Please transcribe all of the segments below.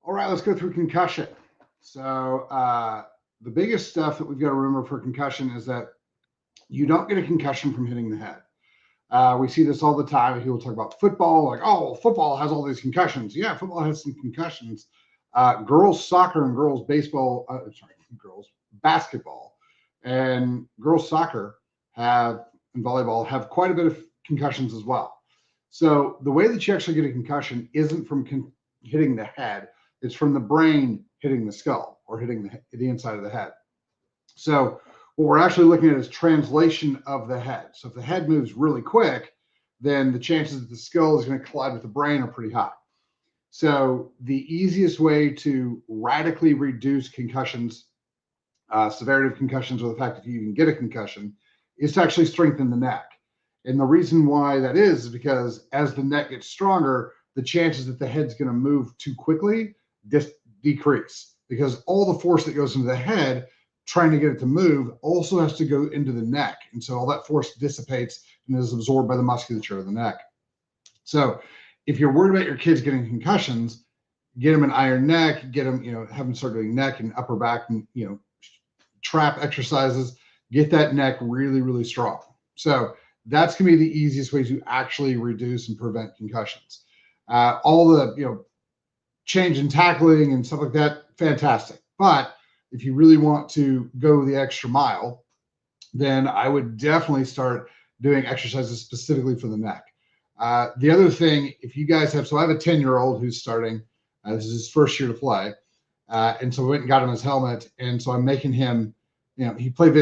All right, let's go through concussion. So the biggest stuff that we've got to remember for concussion is that you don't get a concussion from hitting the head. We see this all the time. People talk about football, like, oh, football has all these concussions. Yeah, football has some concussions. Girls soccer and girls baseball, girls basketball and girls soccer have and volleyball have quite a bit of concussions as well. So the way that you actually get a concussion isn't from hitting the head; it's from the brain hitting the skull or hitting the inside of the head. So what we're actually looking at is translation of the head. So if the head moves really quick, then the chances that the skull is going to collide with the brain are pretty high. So the easiest way to radically reduce concussions, severity of concussions, or the fact that you even get a concussion, is to actually strengthen the neck. And the reason why that is because as the neck gets stronger, the chances that the head's going to move too quickly decrease because all the force that goes into the head trying to get it to move also has to go into the neck. And so all that force dissipates and is absorbed by the musculature of the neck. So if you're worried about your kids getting concussions, get them an iron neck, get them, have them start doing neck and upper back and, trap exercises, get that neck really, really strong. So that's going to be the easiest way to actually reduce and prevent concussions. All the, change in tackling and stuff like that, fantastic. But if you really want to go the extra mile, then I would definitely start doing exercises specifically for the neck. The other thing, if you guys have, so I have a 10-year-old who's starting, this is his first year to play. And so we went and got him his helmet. And so I'm making him, he plays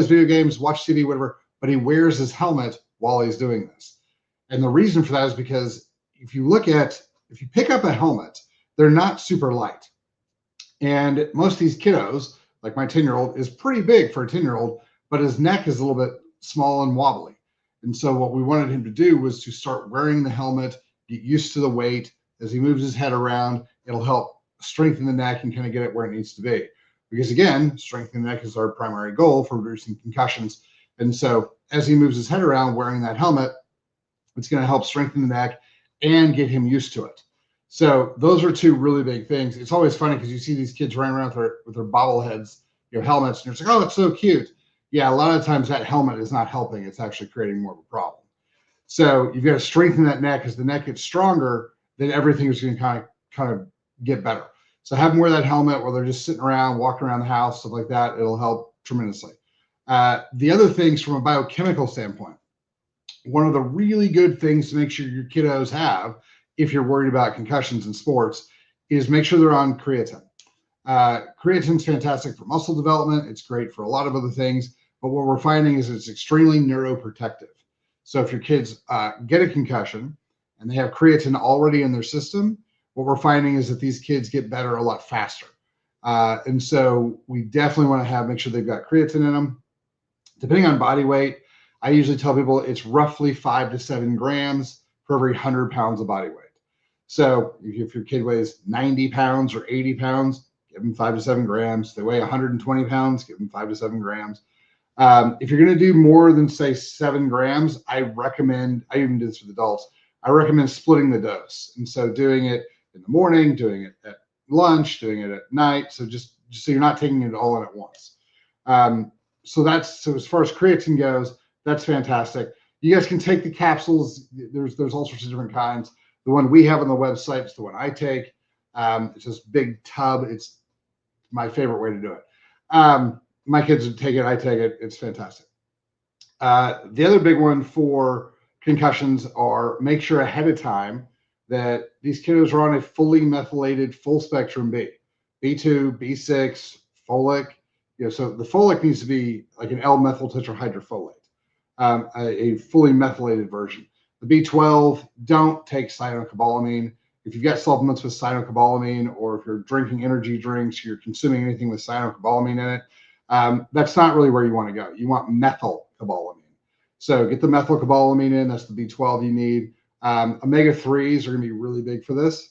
video games, watch TV, whatever, but he wears his helmet while he's doing this. And the reason for that is because if you pick up a helmet, they're not super light. And most of these kiddos, like my 10-year-old, is pretty big for a 10-year-old, but his neck is a little bit small and wobbly. And so what we wanted him to do was to start wearing the helmet, get used to the weight. As he moves his head around, it'll help strengthen the neck and kind of get it where it needs to be. Because again, strengthening the neck is our primary goal for reducing concussions. And so as he moves his head around wearing that helmet, it's going to help strengthen the neck and get him used to it. So those are two really big things. It's always funny because you see these kids running around with their bobbleheads, helmets, and you're just like, oh, it's so cute. Yeah, a lot of times that helmet is not helping. It's actually creating more of a problem. So you've got to strengthen that neck. As the neck gets stronger, then everything is going to kind of get better. So have them wear that helmet where they're just sitting around, walking around the house, stuff like that. It'll help tremendously. The other things from a biochemical standpoint, one of the really good things to make sure your kiddos have, if you're worried about concussions in sports, is make sure they're on creatine. Creatine is fantastic for muscle development. It's great for a lot of other things. But what we're finding is it's extremely neuroprotective. So if your kids get a concussion and they have creatine already in their system, what we're finding is that these kids get better a lot faster. And so we definitely want to make sure they've got creatine in them. Depending on body weight, I usually tell people it's roughly 5 to 7 grams for every 100 pounds of body weight. So if your kid weighs 90 pounds or 80 pounds, give them 5 to 7 grams. If they weigh 120 pounds, give them 5 to 7 grams. If you're going to do more than, say, 7 grams, I even do this with adults, I recommend splitting the dose. And so doing it in the morning, doing it at lunch, doing it at night. So just so you're not taking it all in at once. So as far as creatine goes, that's fantastic. You guys can take the capsules. There's all sorts of different kinds. The one we have on the website is the one I take. It's this big tub. It's my favorite way to do it. My kids would take it. I take it. It's fantastic. The other big one for concussions are make sure ahead of time that these kiddos are on a fully methylated full spectrum B2, B6, folic. So the folic needs to be like an L-methyl tetrahydrofolate, a fully methylated version. The B12, don't take cyanocobalamin. If you've got supplements with cyanocobalamin, or if you're drinking energy drinks, you're consuming anything with cyanocobalamin in it, that's not really where you want to go. You want methylcobalamin. So get the methylcobalamin in. That's the B12 you need. Omega-3s are going to be really big for this.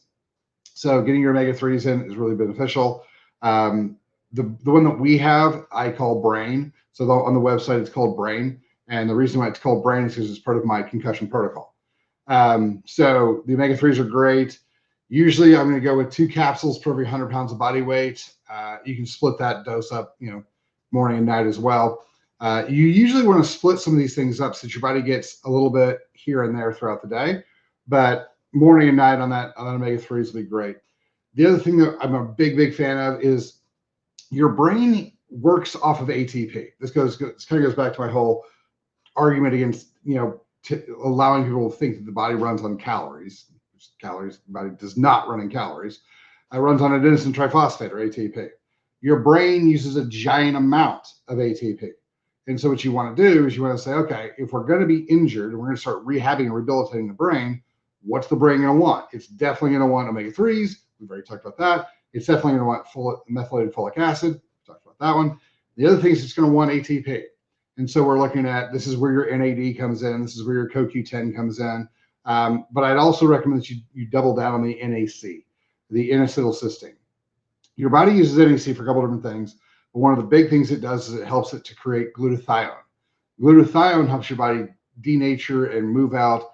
So getting your omega-3s in is really beneficial. The one that we have, I call Brain. So on the website, it's called Brain. And the reason why it's called Brain is because it's part of my concussion protocol. So the omega-3s are great. Usually I'm going to go with 2 capsules per every 100 pounds of body weight. You can split that dose up, morning and night as well. You usually want to split some of these things up so that your body gets a little bit here and there throughout the day, but morning and night on that omega-3s will be great. The other thing that I'm a big fan of is your brain works off of ATP. This kind of goes back to my whole argument against, allowing people to think that the body runs on calories. The body does not run in calories. It runs on adenosine triphosphate, or ATP. Your brain uses a giant amount of ATP. And so what you want to do is you want to say, okay, if we're going to be injured and we're going to start rehabbing and rehabilitating the brain, what's the brain going to want? It's definitely going to want omega-3s. We've already talked about that. It's definitely going to want methylated folic acid. Talked about that one. The other thing is it's going to want ATP. And so we're looking at, this is where your NAD comes in. This is where your CoQ10 comes in. But I'd also recommend that you double down on the NAC, the N-acetylcysteine. Your body uses NAC for a couple different things, but one of the big things it does is it helps it to create glutathione. Glutathione helps your body denature and move out,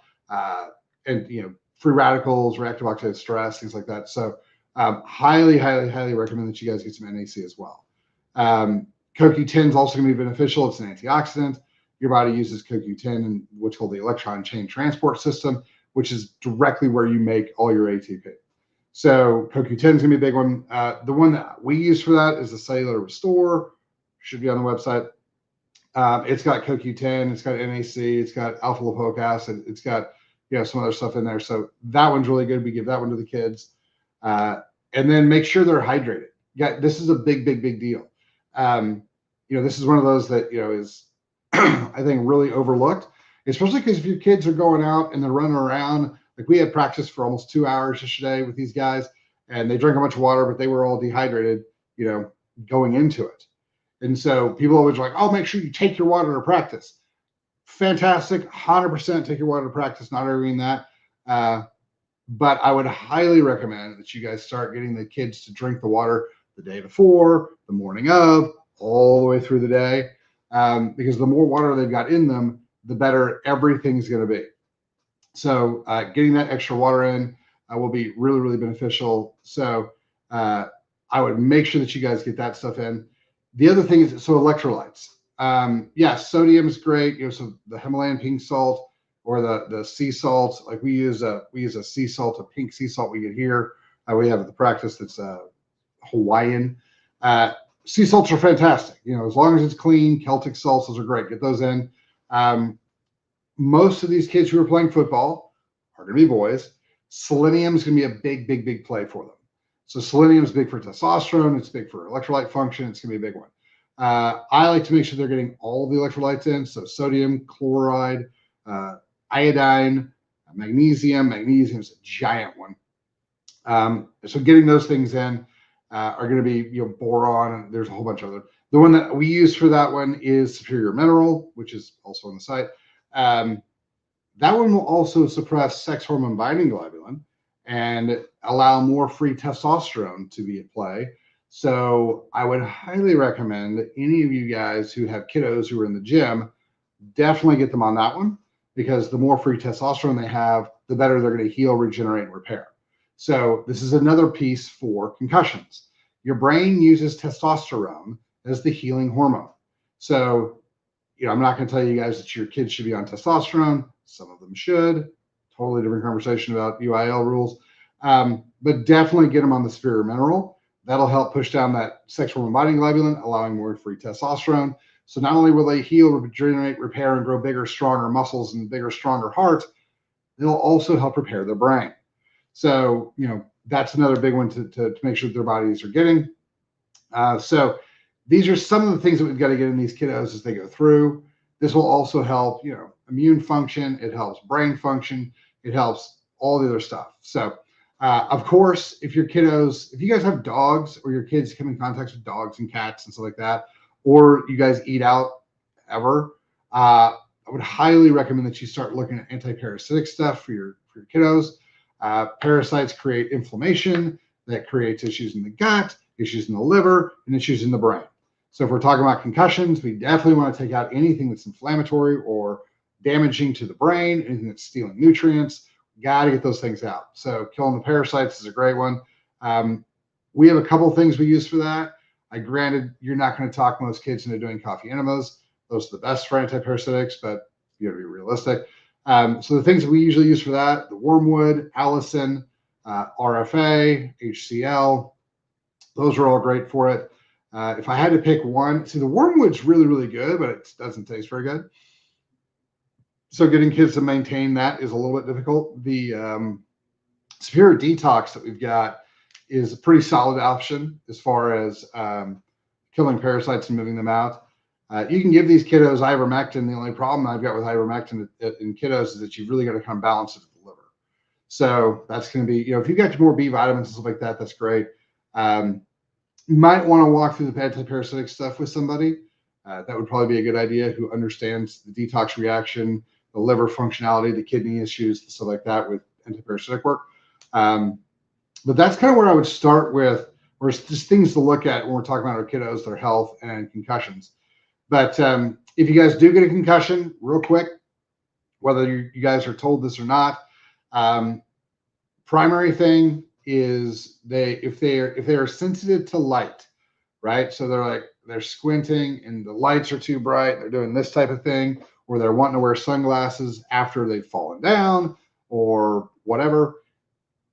free radicals, reactive oxidative stress, things like that. So highly recommend that you guys get some NAC as well. CoQ10 is also going to be beneficial. It's an antioxidant. Your body uses CoQ10 in what's called the electron chain transport system, which is directly where you make all your ATP. So CoQ10 is going to be a big one. The one that we use for that is the Cellular Restore. Should be on the website. It's got CoQ10, it's got NAC, it's got alpha lipoic acid, it's got some other stuff in there. So that one's really good. We give that one to the kids, and then make sure they're hydrated. Yeah, this is a big deal. This is one of those that is I think really overlooked, especially because if your kids are going out and they're running around, like we had practice for almost 2 hours yesterday with these guys, and they drank a bunch of water, but they were all dehydrated, going into it. And so people always are like, oh, make sure you take your water to practice. Fantastic. 100% take your water to practice. Not arguing that. But I would highly recommend that you guys start getting the kids to drink the water the day before, the morning of, all the way through the day. Because the more water they've got in them, the better everything's going to be. So getting that extra water in will be really beneficial. So I would make sure that you guys get that stuff in. The other thing is, electrolytes. Yes, sodium is great. So the Himalayan pink salt or the sea salt, like we use a sea salt, a pink sea salt we get here. We have at the practice that's Hawaiian. Sea salts are fantastic. As long as it's clean. Celtic salts, those are great. Get those in. Most of these kids who are playing football are going to be boys. Selenium is going to be a big play for them. So selenium is big for testosterone. It's big for electrolyte function. It's going to be a big one. I like to make sure they're getting all the electrolytes in. So sodium, chloride, iodine, magnesium. Magnesium is a giant one. So getting those things in are going to be, boron, and there's a whole bunch of other. The one that we use for that one is Superior Mineral, which is also on the site. That one will also suppress sex hormone binding globulin and allow more free testosterone to be at play. So I would highly recommend that any of you guys who have kiddos who are in the gym, definitely get them on that one, because the more free testosterone they have, the better they're going to heal, regenerate, and repair. So this is another piece for concussions. Your brain uses testosterone as the healing hormone. So, I'm not going to tell you guys that your kids should be on testosterone. Some of them should. Totally different conversation about UIL rules. But definitely get them on the Superior Mineral. That'll help push down that sex hormone binding globulin, allowing more free testosterone. So not only will they heal, regenerate, repair, and grow bigger, stronger muscles and bigger, stronger hearts, they'll also help repair their brain. So, that's another big one to make sure that their bodies are getting. So these are some of the things that we've got to get in these kiddos as they go through. This will also help, immune function. It helps brain function. It helps all the other stuff. So, of course, if you guys have dogs or your kids come in contact with dogs and cats and stuff like that, or you guys eat out ever, I would highly recommend that you start looking at anti-parasitic stuff for your kiddos. Parasites create inflammation that creates issues in the gut, issues in the liver, and issues in the brain. So if we're talking about concussions, we definitely want to take out anything that's inflammatory or damaging to the brain, anything that's stealing nutrients. got to get those things out. So killing the parasites is a great one. We have a couple things we use for that. Granted, you're not going to talk most kids into doing coffee enemas. Those are the best for antiparasitics, but you got to be realistic. So the things that we usually use for that, the wormwood, allicin, RFA, HCl, those are all great for it. If I had to pick one, see, the wormwood's really, really good, but it doesn't taste very good. So getting kids to maintain that is a little bit difficult. The Superior Detox that we've got is a pretty solid option as far as killing parasites and moving them out. You can give these kiddos ivermectin. The only problem I've got with ivermectin in kiddos is that you've really got to kind of balance it with the liver. So that's going to be, if you've got more B vitamins and stuff like that, that's great. You might want to walk through the antiparasitic stuff with somebody. That would probably be a good idea, who understands the detox reaction, the liver functionality, the kidney issues, stuff like that with antiparasitic work. But that's kind of where I would start with, or just things to look at when we're talking about our kiddos, their health and concussions. But if you guys do get a concussion, real quick, whether you guys are told this or not, primary thing is if they are sensitive to light, right? So they're squinting and the lights are too bright. They're doing this type of thing, or they're wanting to wear sunglasses after they've fallen down or whatever.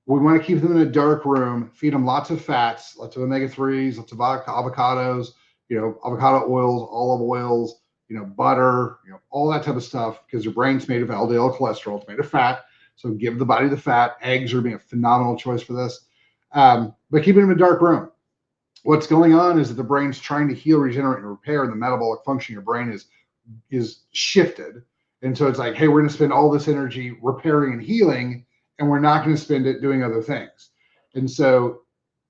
We want to keep them in a dark room, feed them lots of fats, lots of omega-3s, lots of avocados, avocado oils, olive oils, butter, all that type of stuff, because your brain's made of LDL cholesterol. It's made of fat. So give the body the fat. Eggs are being a phenomenal choice for this. But keep it in a dark room. What's going on is that the brain's trying to heal, regenerate, and repair, and the metabolic function of your brain is shifted. And so it's like, hey, we're going to spend all this energy repairing and healing, and we're not going to spend it doing other things. And so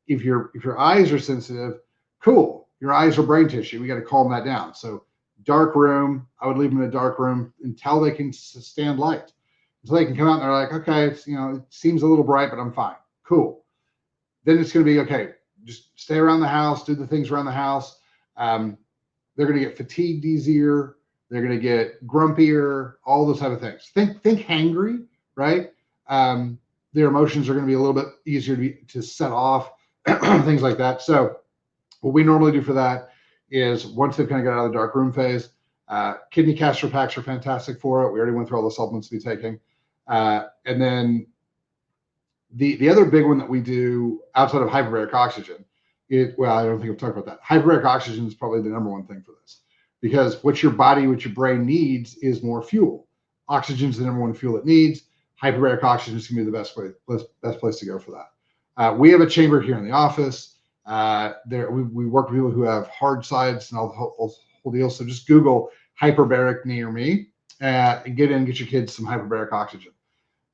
if your eyes are sensitive, cool. Your eyes are brain tissue. We got to calm that down. So dark room, I would leave them in a dark room until they can stand light. Until they can come out and they're like, okay, it's, it seems a little bright, but I'm fine. Cool. Then it's going to be, okay, just stay around the house, do the things around the house. They're going to get fatigued easier. They're going to get grumpier, all those type of things. Think hangry, right? Their emotions are going to be a little bit easier to set off, things like that. So what we normally do for that is, once they've kind of got out of the dark room phase, kidney castor packs are fantastic for it. We already went through all the supplements to be taking. And then the other big one that we do outside of hyperbaric oxygen, I don't think I've talked about that. Hyperbaric oxygen is probably the number one thing for this, because what your brain needs is more fuel. Oxygen is the number one fuel it needs. Hyperbaric oxygen is going to be the best place to go for that. We have a chamber here in the office. We work with people who have hard sides and all the whole deal. So just Google hyperbaric near me and get your kids some hyperbaric oxygen.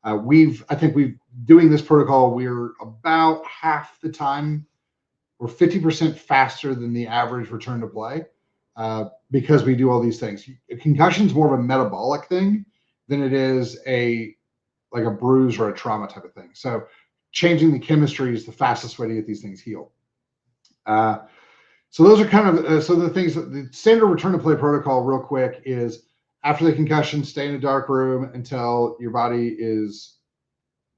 I think we've doing this protocol, we're about half the time, or 50% faster than the average return to play, because we do all these things. Concussion is more of a metabolic thing than it is like a bruise or a trauma type of thing. So changing the chemistry is the fastest way to get these things healed. So those are kind of some of the things. The standard return to play protocol, real quick, is after the concussion, stay in a dark room until your body is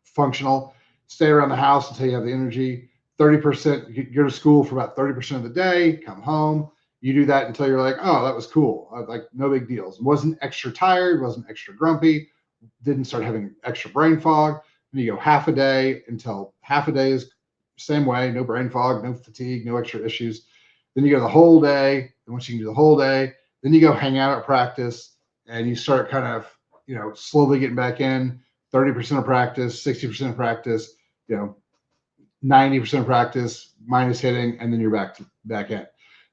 functional. Stay around the house until you have the energy. 30%, you go to school for about 30% of the day, come home. You do that until you're like, oh, that was cool. Like, no big deals. Wasn't extra tired, wasn't extra grumpy, didn't start having extra brain fog. And you go half a day until half a day is same way, no brain fog, no fatigue, no extra issues. Then you go the whole day. And once you can do the whole day, then you go hang out at practice, and you start kind of, slowly getting back in. 30% of practice, 60% of practice, 90% of practice minus hitting, and then you're back in.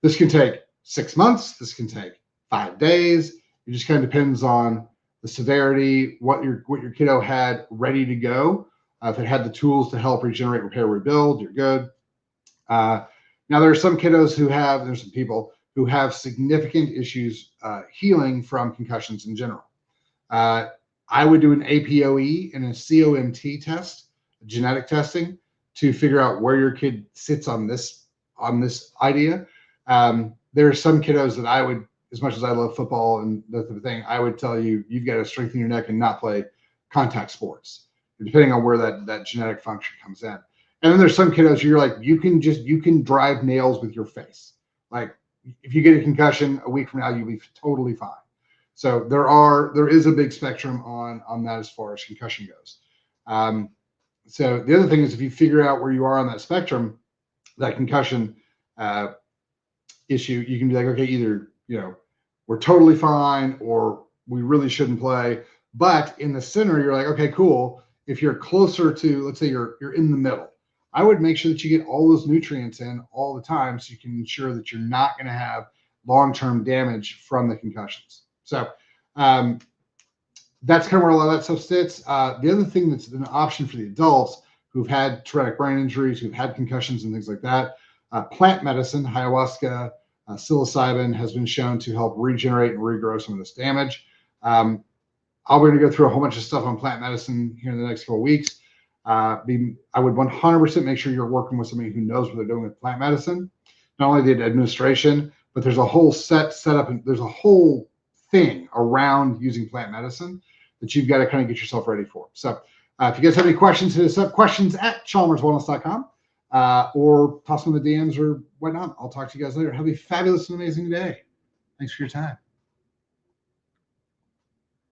This can take 6 months. This can take 5 days. It just kind of depends on the severity, what your kiddo had ready to go. If it had the tools to help regenerate, repair, rebuild, you're good. Now, there are some kiddos there's some people who have significant issues healing from concussions in general. I would do an APOE and a COMT test, genetic testing, to figure out where your kid sits on this idea. There are some kiddos that I would, as much as I love football and that type of thing, I would tell you, you've got to strengthen your neck and not play contact sports. depending on where that genetic function comes in. And then there's some kiddos you're like, you can drive nails with your face. Like if you get a concussion a week from now, you'll be totally fine. So there is a big spectrum on that as far as concussion goes. So the other thing is if you figure out where you are on that spectrum, that concussion issue, you can be like, okay, either, we're totally fine or we really shouldn't play. But in the center, you're like, okay, cool. If you're closer to, let's say you're in the middle, I would make sure that you get all those nutrients in all the time so you can ensure that you're not going to have long-term damage from the concussions. So that's kind of where a lot of that stuff sits. The other thing that's an option for the adults who've had traumatic brain injuries, who've had concussions and things like that, plant medicine, ayahuasca, psilocybin has been shown to help regenerate and regrow some of this damage. I'm going to go through a whole bunch of stuff on plant medicine here in the next couple of weeks. I would 100% make sure you're working with somebody who knows what they're doing with plant medicine. Not only the administration, but there's a whole setup, and there's a whole thing around using plant medicine that you've got to kind of get yourself ready for. So if you guys have any questions, hit us up, questions@chalmerswellness.com, or toss them in the DMs or whatnot. I'll talk to you guys later. Have a fabulous and amazing day. Thanks for your time.